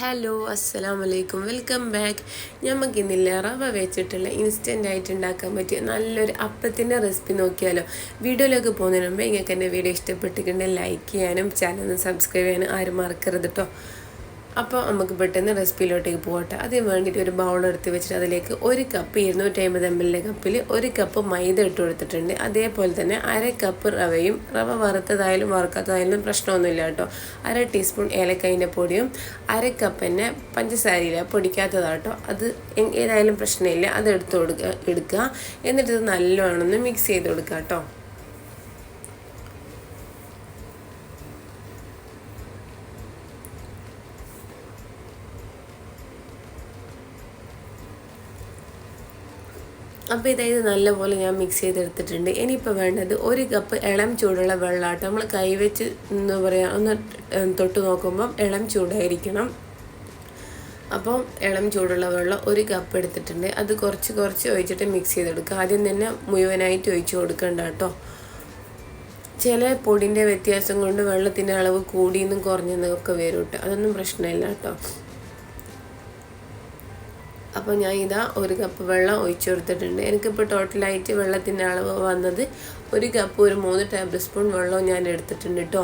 Hello അസ്സലാമലൈക്കും, welcome back. നമുക്കിന്നില്ല റവ വെച്ചിട്ടുള്ള ഇൻസ്റ്റൻ്റ് ആയിട്ട് ഉണ്ടാക്കാൻ പറ്റിയ നല്ലൊരു അപ്പത്തിൻ്റെ റെസിപ്പി നോക്കിയാലോ. വീഡിയോയിലേക്ക് പോകുന്നതിന് മുമ്പ് നിങ്ങൾക്ക് എൻ്റെ വീഡിയോ ഇഷ്ടപ്പെട്ടിട്ടുണ്ടെങ്കിൽ ലൈക്ക് ചെയ്യാനും ചാനൽ സബ്സ്ക്രൈബ് ചെയ്യാനും ആരും മറക്കരുത് കേട്ടോ. അപ്പോൾ നമുക്ക് പെട്ടെന്ന് റെസിപ്പിയിലോട്ടേക്ക് പോകട്ടെ. അതിന് വേണ്ടിയിട്ട് ഒരു ബൗൾ എടുത്ത് വെച്ചിട്ട് അതിലേക്ക് ഒരു കപ്പ് 250 ml കപ്പിൽ ഒരു കപ്പ് മൈദ ഇട്ട് കൊടുത്തിട്ടുണ്ട്. അതേപോലെ തന്നെ അര കപ്പ് റവയും, റവ വറുത്തതായാലും വറുക്കാത്തതായാലും പ്രശ്നമൊന്നുമില്ല കേട്ടോ. അര ടീസ്പൂൺ ഏലക്കായിൻ്റെ പൊടിയും അര കപ്പ് തന്നെ പഞ്ചസാരയില്ല പൊടിക്കാത്തതാട്ടോ. അത് ഏതായാലും പ്രശ്നമില്ല, അത് എടുക്കുക. എന്നിട്ട് ഇത് നല്ലോണം ഒന്ന് മിക്സ് ചെയ്ത് കൊടുക്കുക കേട്ടോ. അപ്പോൾ ഇതായത് നല്ലപോലെ ഞാൻ മിക്സ് ചെയ്തെടുത്തിട്ടുണ്ട്. ഇനിയിപ്പോൾ വേണ്ടത് ഒരു കപ്പ് ഇളം ചൂടുള്ള വെള്ളമാട്ടോ. നമ്മൾ കൈവച്ച് എന്താ പറയുക, ഒന്ന് തൊട്ട് നോക്കുമ്പം ഇളം ചൂടായിരിക്കണം. അപ്പോൾ ഇളം ചൂടുള്ള വെള്ളം ഒരു കപ്പ് എടുത്തിട്ടുണ്ട്. അത് കുറച്ച് കുറച്ച് ഒഴിച്ചിട്ട് മിക്സ് ചെയ്തെടുക്കുക. ആദ്യം തന്നെ മുഴുവനായിട്ട് ഒഴിച്ച് കൊടുക്കണ്ട കേട്ടോ. ചില പൊടിൻ്റെ വ്യത്യാസം കൊണ്ട് വെള്ളത്തിൻ്റെ അളവ് കൂടിയെന്നും കുറഞ്ഞെന്നും ഒക്കെ വരും കേട്ടോ. അതൊന്നും പ്രശ്നമില്ല കേട്ടോ. അപ്പോൾ ഞാൻ ഇതാ ഒരു കപ്പ് വെള്ളം ഒഴിച്ചു കൊടുത്തിട്ടുണ്ട്. എനിക്കിപ്പോൾ ടോട്ടലായിട്ട് വെള്ളത്തിൻ്റെ അളവ് വന്നത് ഒരു കപ്പ് ഒരു 3 ടേബിൾ സ്പൂൺ വെള്ളവും ഞാൻ എടുത്തിട്ടുണ്ട് കേട്ടോ,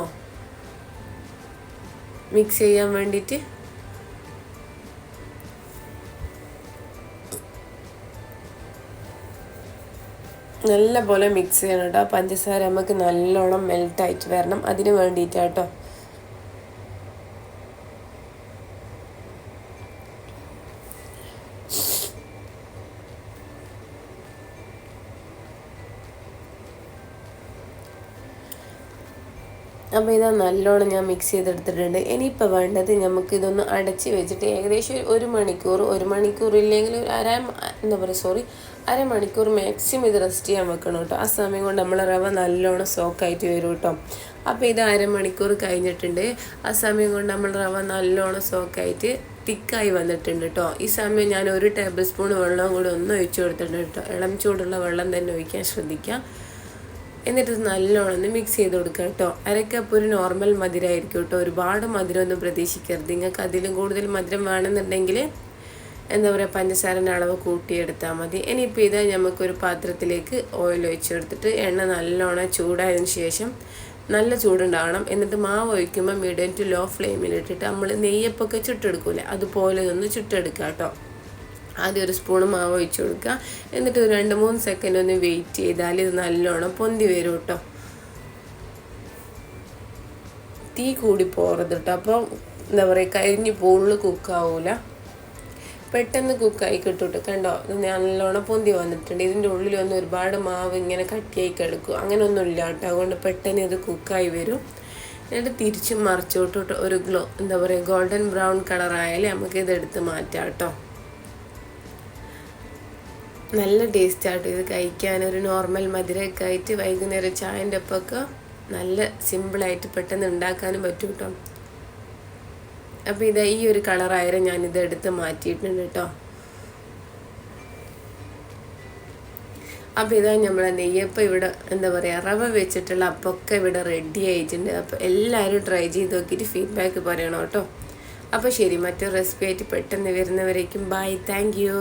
മിക്സ് ചെയ്യാൻ വേണ്ടിയിട്ട്. നല്ല പോലെ മിക്സ് ചെയ്യണം കേട്ടോ. പഞ്ചസാര നമുക്ക് നല്ലോണം മെൽട്ടായിട്ട് വരണം, അതിന് വേണ്ടിയിട്ടാട്ടോ. അപ്പോൾ ഇതാ നല്ലോണം ഞാൻ മിക്സ് ചെയ്തെടുത്തിട്ടുണ്ട്. ഇനിയിപ്പോൾ വേണ്ടത് നമുക്ക് ഇതൊന്ന് അടച്ച് വെച്ചിട്ട് ഏകദേശം ഒരു മണിക്കൂർ ഇല്ലെങ്കിൽ അരമണിക്കൂർ മാക്സിമം ഇത് റെസ്റ്റ് ചെയ്യാൻ വെക്കണം കേട്ടോ. ആ സമയം കൊണ്ട് നമ്മൾ റവ നല്ലോണം സോക്കായിട്ട് വരും കേട്ടോ. അപ്പോൾ ഇത് അരമണിക്കൂർ കഴിഞ്ഞിട്ടുണ്ട്. ആ സമയം കൊണ്ട് നമ്മൾ റവ നല്ലോണം സോക്കായിട്ട് തിക്കായി വന്നിട്ടുണ്ട് കേട്ടോ. ഈ സമയം ഞാൻ 1 ടേബിൾ സ്പൂൺ വെള്ളം കൂടി ഒന്ന് ഒഴിച്ചു കൊടുത്തിട്ടുണ്ട് കേട്ടോ. ഇളം ചൂടുള്ള വെള്ളം തന്നെ ഒഴിക്കാൻ ശ്രദ്ധിക്കാം. എന്നിട്ട് നല്ലോണം ഒന്ന് മിക്സ് ചെയ്ത് കൊടുക്കുക കേട്ടോ. അരക്കപ്പ് ഒരു നോർമൽ മധുരമായിരിക്കും കേട്ടോ. ഒരുപാട് മധുരമൊന്നും പ്രതീക്ഷിക്കരുത്. നിങ്ങൾക്ക് അതിലും കൂടുതൽ മധുരം വേണമെന്നുണ്ടെങ്കിൽ എന്താ പറയുക, പഞ്ചസാരൻ്റെ അളവ് കൂട്ടിയെടുത്താൽ മതി. ഇനിയിപ്പോൾ ഇത് നമുക്കൊരു പാത്രത്തിലേക്ക് ഓയിൽ ഒഴിച്ച് കൊടുത്തിട്ട് എണ്ണ നല്ലോണം ചൂടായതിന് ശേഷം, നല്ല ചൂടുണ്ടാവണം. എന്നിട്ട് മാവ് ഒഴിക്കുമ്പോൾ മീഡിയം ടു ലോ ഫ്ലെയിമിലിട്ടിട്ട് നമ്മൾ നെയ്യപ്പൊക്കെ ചുട്ടെടുക്കൂലേ, അതുപോലെ ഒന്ന് ചുട്ടെടുക്കുക കേട്ടോ. ആദ്യം ഒരു സ്പൂണ് മാവ് ഒഴിച്ച് കൊടുക്കുക. എന്നിട്ട് 2-3 സെക്കൻഡ് ഒന്ന് വെയിറ്റ് ചെയ്താൽ ഇത് നല്ലോണം പൊന്തി വരും കേട്ടോ. തീ കൂടി പോകരുത് കേട്ടോ. അപ്പോൾ എന്താ പറയുക, കരിഞ്ഞ് ഫുള്ള് കുക്കാവൂല, പെട്ടെന്ന് കുക്കായി കിട്ടും കേട്ടോ. കണ്ടോ, ഇത് നല്ലോണം പൊന്തി വന്നിട്ടുണ്ട്. ഇതിൻ്റെ ഉള്ളിലൊന്നും ഒരുപാട് മാവ് ഇങ്ങനെ കട്ടിയായി കിടക്കും, അങ്ങനെയൊന്നും ഇല്ല കേട്ടോ. അതുകൊണ്ട് പെട്ടെന്ന് ഇത് കുക്കായി വരും. എന്നിട്ട് തിരിച്ചും മറിച്ചോട്ട് ഒരു എന്താ പറയുക, ഗോൾഡൻ ബ്രൗൺ കളറായാലും നമുക്ക് ഇതെടുത്ത് മാറ്റാം കേട്ടോ. നല്ല ടേസ്റ്റായിട്ട് ഇത് കഴിക്കാൻ. ഒരു നോർമൽ മധുരമൊക്കെ ആയിട്ട് വൈകുന്നേരം ചായൻ്റെ ഒപ്പമൊക്കെ നല്ല സിമ്പിളായിട്ട് പെട്ടെന്ന് ഉണ്ടാക്കാനും പറ്റും കേട്ടോ. അപ്പോൾ ഇതാ ഈ ഒരു കളറായാലും ഞാനിത് എടുത്ത് മാറ്റിയിട്ടുണ്ട് കേട്ടോ. അപ്പോൾ ഇതാ നമ്മളെ നെയ്യപ്പം ഇവിടെ എന്താ പറയുക, റവ വെച്ചിട്ടുള്ള അപ്പമൊക്കെ ഇവിടെ റെഡി ആയിട്ടുണ്ട്. അപ്പോൾ എല്ലാവരും ട്രൈ ചെയ്ത് നോക്കിയിട്ട് ഫീഡ്ബാക്ക് പറയണം കേട്ടോ. അപ്പോൾ ശരി, മറ്റൊരു റെസിപ്പി ആയിട്ട് പെട്ടെന്ന് വരുന്നവരേക്കും ബൈ, താങ്ക് യു.